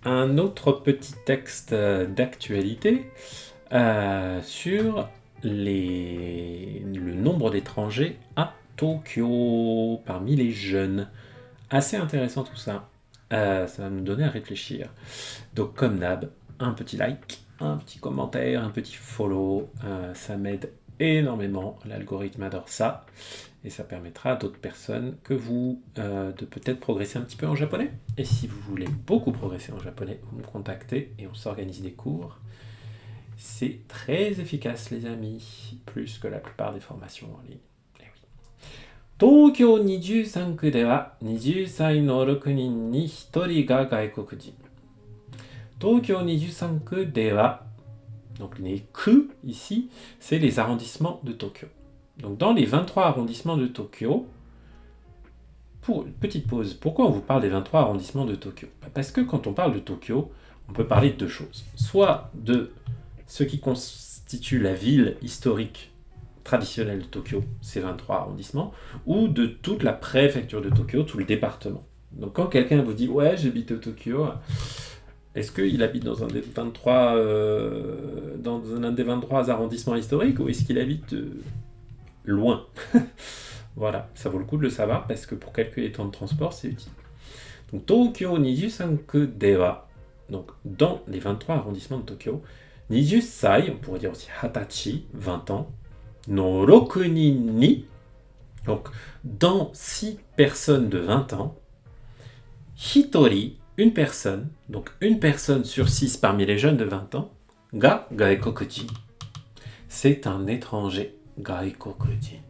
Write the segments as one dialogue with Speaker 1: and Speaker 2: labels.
Speaker 1: un autre petit texte d'actualité sur le nombre d'étrangers à Tokyo parmi les jeunes. Assez intéressant tout ça. Ça va nous donner à réfléchir. Donc comme d'hab, un petit like, un petit commentaire, un petit follow, ça m'aide énormément. L'algorithme adore ça. Et ça permettra à d'autres personnes que vous de peut-être progresser un petit peu en japonais. Et si vous voulez beaucoup progresser en japonais, vous me contactez et on s'organise des cours. C'est très efficace les amis, plus que la plupart des formations en ligne. Eh oui. 東京23区では20歳の6人に1人が外国人。東京23区では, donc les ku ici, c'est les arrondissements de Tokyo. Donc dans les 23 arrondissements de Tokyo, petite pause, pourquoi on vous parle des 23 arrondissements de Tokyo? Parce que quand on parle de Tokyo, on peut parler de deux choses. Soit de ce qui constitue la ville historique traditionnelle de Tokyo, ces 23 arrondissements, ou de toute la préfecture de Tokyo, tout le département. Donc quand quelqu'un vous dit « Ouais, j'habite à Tokyo », est-ce qu'il habite dans un des 23, arrondissements historiques ou est-ce qu'il habite loin? Voilà, ça vaut le coup de le savoir parce que pour calculer les temps de transport, c'est utile. Donc, Tokyo 23 de wa, donc dans les 23 arrondissements de Tokyo, 20 sai, on pourrait dire aussi hatachi, 20 ans, no 6 nin ni, donc dans 6 personnes de 20 ans, hitori, une personne, donc une personne sur 6 parmi les jeunes de 20 ans, ga gaekokujin, c'est un étranger, gaekokujin.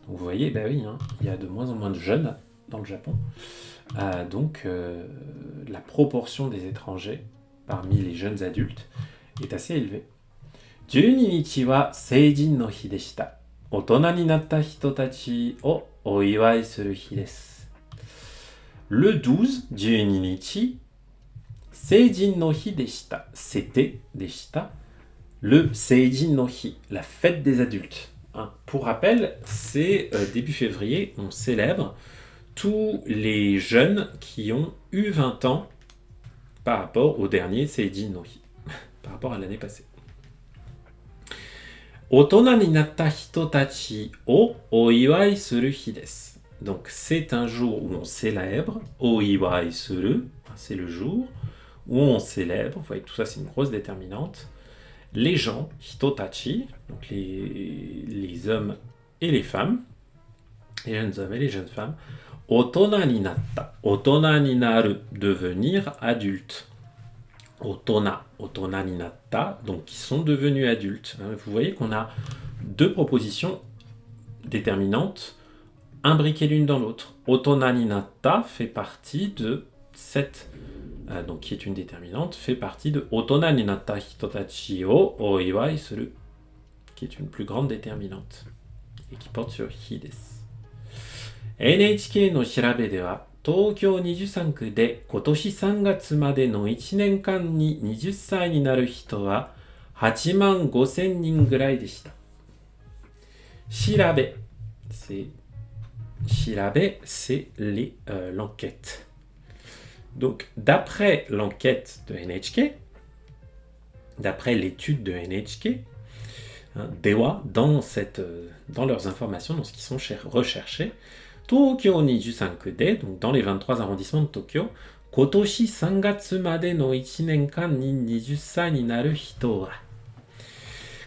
Speaker 1: Donc vous voyez, ben oui, hein, il y a de moins en moins de jeunes dans le Japon. Donc la proportion des étrangers parmi les jeunes adultes est assez élevée. 12日は成人の日でした。大人になった人たちをお祝いする日です。Le 12, 12日, 成人の日でした。C'était, でした。Le 成人の日, la fête des adultes. Pour rappel, c'est début février, on célèbre tous les jeunes qui ont eu 20 ans par rapport au dernier Seijin no Hi, par rapport à l'année passée. 大人になった人たちをお祝いする日です。Donc c'est un jour où on célèbre, お祝いする, c'est le jour où on célèbre, vous voyez tout ça c'est une grosse déterminante. Les gens, hitotachi, donc les hommes et les femmes, les jeunes hommes et les jeunes femmes, otona ni natta, otona ni naru, devenir adulte. Otona, otona ni natta, donc qui sont devenus adultes. Vous voyez qu'on a deux propositions déterminantes, imbriquées l'une dans l'autre. Otona ni natta fait partie de cette donc qui est une déterminante, fait partie de Otona ni natta hitotachi o oiwai suru, qui est une plus grande déterminante et qui porte sur hi desu. NHK の調べでは、東京23区で今年3月までの1年間に20歳になる人は8万5千人ぐらいでした。調べ、c'est l'enquête. Donc, d'après l'enquête de NHK, d'après l'étude de NHK, Dewa, dans leurs informations, dans ce qu'ils sont recherchés, Tokyo 23 de, donc dans les 23 arrondissements de Tokyo, Kotoshi 3月までの1年間に20歳になる人は、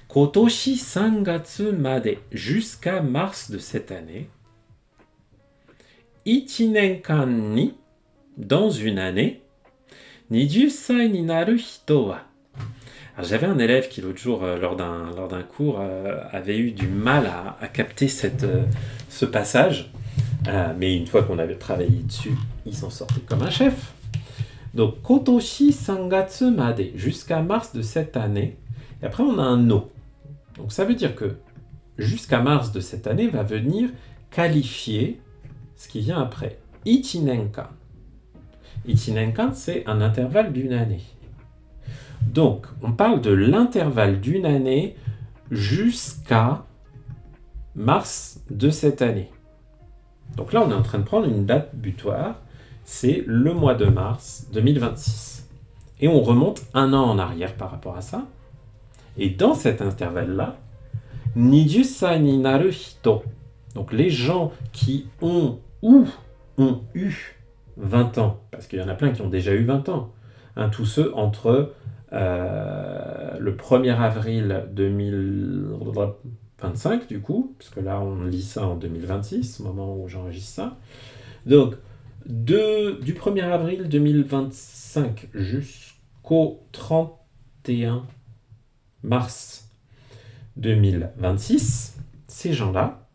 Speaker 1: Kotoshi 3月まで jusqu'à mars de cette année, 1年間に dans une année, 20歳になる人は. Alors, j'avais un élève qui l'autre jour, lors d'un cours, avait eu du mal à capter ce passage, mais une fois qu'on avait travaillé dessus, il s'en sortait comme un chef. Donc, Kotoshi 3月まで, jusqu'à mars de cette année, et après on a un no. Donc ça veut dire que jusqu'à mars de cette année va venir qualifier ce qui vient après. 1年間. 1年間, c'est un intervalle d'une année. Donc, on parle de l'intervalle d'une année jusqu'à mars de cette année. Donc là, on est en train de prendre une date butoir c'est le mois de mars 2026. Et on remonte un an en arrière par rapport à ça. Et dans cet intervalle-là, 20 歳になる人, donc les gens qui ont ou ont eu 20 ans, parce qu'il y en a plein qui ont déjà eu 20 ans, hein, tous ceux entre le 1er avril 2025 du coup, parce que là on lit ça en 2026, au moment où j'enregistre ça. Donc du 1er avril 2025 jusqu'au 31 mars 2026, ces gens-là,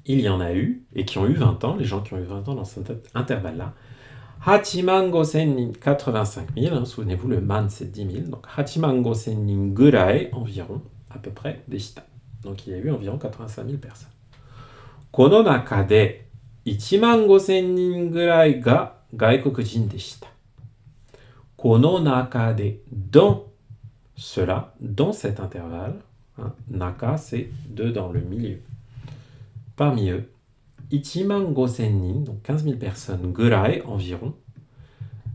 Speaker 1: il y en a eu, et qui ont eu 20 ans, les gens qui ont eu 20 ans dans cet intervalle-là, 85,000 85 000, hein, souvenez-vous, le man c'est 10 000, donc 85,000 gurai, environ, à peu près, deshita. Donc il y a eu environ 85 000 personnes. この中で 15,000 人ぐらいが外国人でした。この中で dans cela, dans cet intervalle, hein, naka c'est de dans le milieu. Parmi eux, 15,000 nin, donc 15 000 personnes, gurai environ,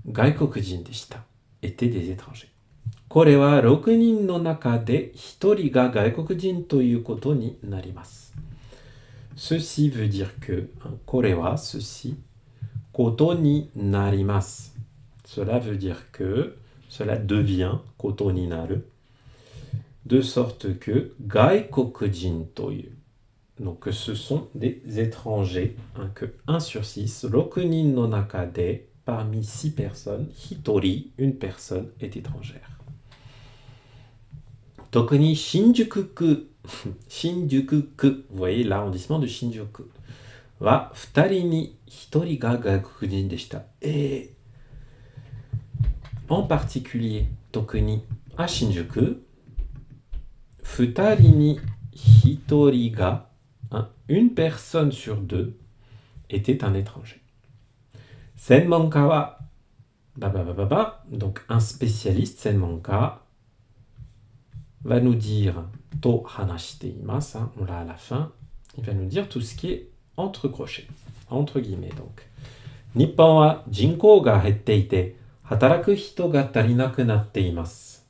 Speaker 1: gaikokujin deshita, étaient des étrangers. これは6人の中で1人が外国人ということになります。Ceci veut dire que, hein, これは ceci, ことになります。Cela veut dire que, cela devient, ことになる, de sorte que, 外国人という。Donc que ce sont des étrangers, hein, que 1 sur 6, 6人の中で parmi 6 personnes, hitori, une personne, est étrangère. 特に新宿区, vous voyez l'arrondissement de Shinjuku, は2人に1人が外国人でした. Et en particulier, 特に à Shinjuku, 2人に1人が une personne sur 2 était un étranger. Senmonka wa, donc un spécialiste, Senmonka, va nous dire, to hanashite imasu, on l'a à la fin, il va nous dire tout ce qui est entre crochets, entre guillemets donc. Nippon wa jinkou ga hette ite, hataraku hito ga tarinaku natte imasu.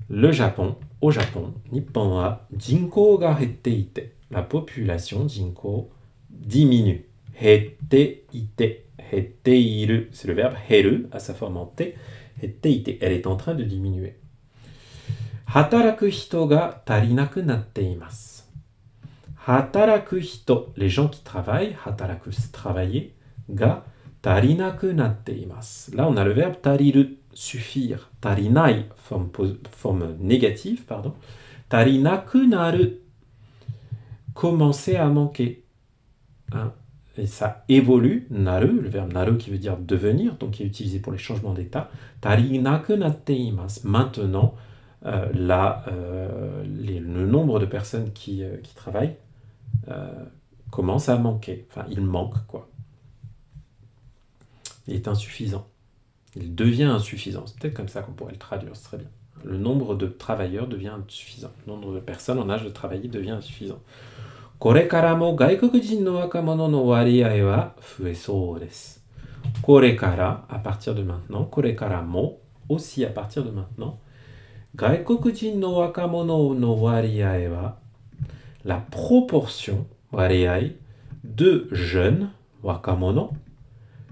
Speaker 1: Le Japon, au Japon, Nippon wa jinkou ga hette ite. La population, jinko, diminue. Hette ite. Hette iru. C'est le verbe heru, à sa forme en te. Hette ite. Elle est en train de diminuer. Hataraku hito ga tarinaku natte imasu. Hataraku hito, les gens qui travaillent, hataraku, c'est travailler, ga tarinaku natte imasu. Là, on a le verbe tariru, suffire. Tarinai, forme négative, pardon. Tarinaku naru, commencer à manquer. Hein? Et ça évolue, naru, le verbe naru qui veut dire devenir, donc qui est utilisé pour les changements d'état. Tarinaku natte imasu. Maintenant, le nombre de personnes qui travaillent commence à manquer. Enfin, il manque, quoi. Il est insuffisant. Il devient insuffisant. C'est peut-être comme ça qu'on pourrait le traduire, c'est très bien. Le nombre de travailleurs devient insuffisant. Le nombre de personnes en âge de travailler devient insuffisant. これからも外国人の若者の割合は増えそうです。これから、à partir de maintenant, これからも、aussi à partir de maintenant, 外国人の若者の割合は、la proportion, 割合, de jeunes, 若者,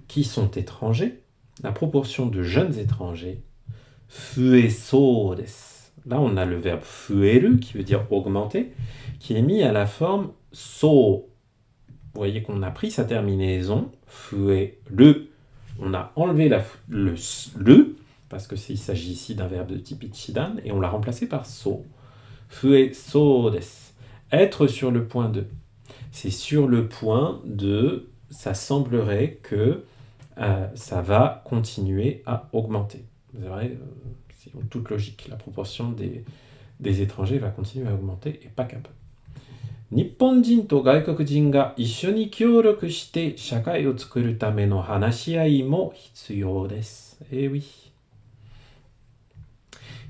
Speaker 1: qui sont étrangers, la proportion de jeunes étrangers, 増えそうです. Là, on a le verbe 増える, qui veut dire augmenter, qui est mis à la forme so. Vous voyez qu'on a pris sa terminaison, 増える. On a enlevé le, parce qu'il s'agit ici d'un verbe de type ichidan, et on l'a remplacé par so. 増えそうです. Être sur le point de. C'est sur le point de, ça semblerait que ça va continuer à augmenter. C'est vrai, c'est toute logique. La proportion des étrangers va continuer à augmenter et pas qu'un peu. 日本人と外国人が一緒に協力して社会を作るための話し合いも必要です。Eh oui.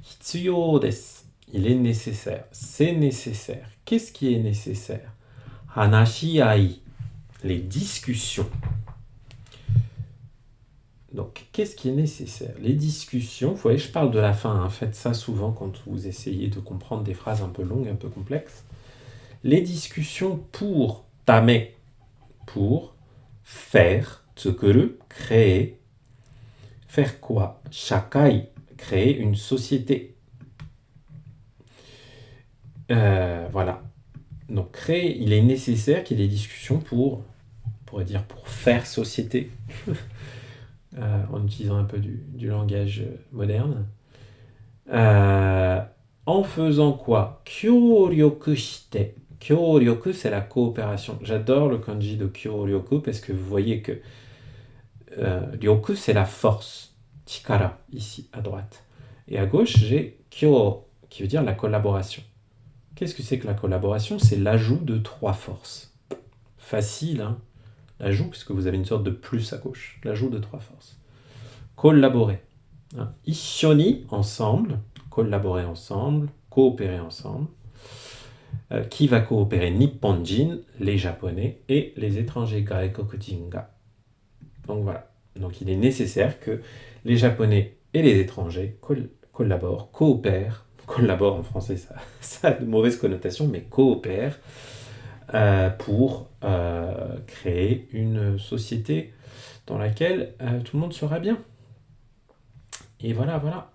Speaker 1: 必要です。Il est nécessaire. C'est nécessaire. Qu'est-ce qui est nécessaire? 話し合い. Les discussions. qu'est-ce qui est nécessaire? Les discussions, vous voyez, je parle de la fin, hein, faites ça souvent quand vous essayez de comprendre des phrases un peu longues, un peu complexes. Les discussions pour tame, pour faire, tsukuru, créer. Faire quoi? Shakai, créer une société. Voilà. Donc créer, il est nécessaire qu'il y ait des discussions pour, on pourrait dire, pour faire société, en utilisant un peu du langage moderne. En faisant quoi? Kyoryoku shite. Kyoryoku, c'est la coopération. J'adore le kanji de kyoryoku parce que vous voyez que ryoku, c'est la force. Chikara, ici, à droite. Et à gauche, j'ai kyo, qui veut dire la collaboration. Qu'est-ce que c'est que la collaboration? C'est l'ajout de 3 forces. Facile, hein? L'ajout, puisque vous avez une sorte de plus à gauche. L'ajout de 3 forces. Collaborer. Hein? Ishoni, ensemble. Collaborer ensemble. Coopérer ensemble. Qui va coopérer? Nipponjin, les Japonais, et les étrangers, Gaekokujin ga. Donc voilà. Donc il est nécessaire que les Japonais et les étrangers collaborent, coopèrent. Collaborent en français, ça a de mauvaises connotations, mais coopèrent pour créer une société dans laquelle tout le monde sera bien. Et voilà, voilà.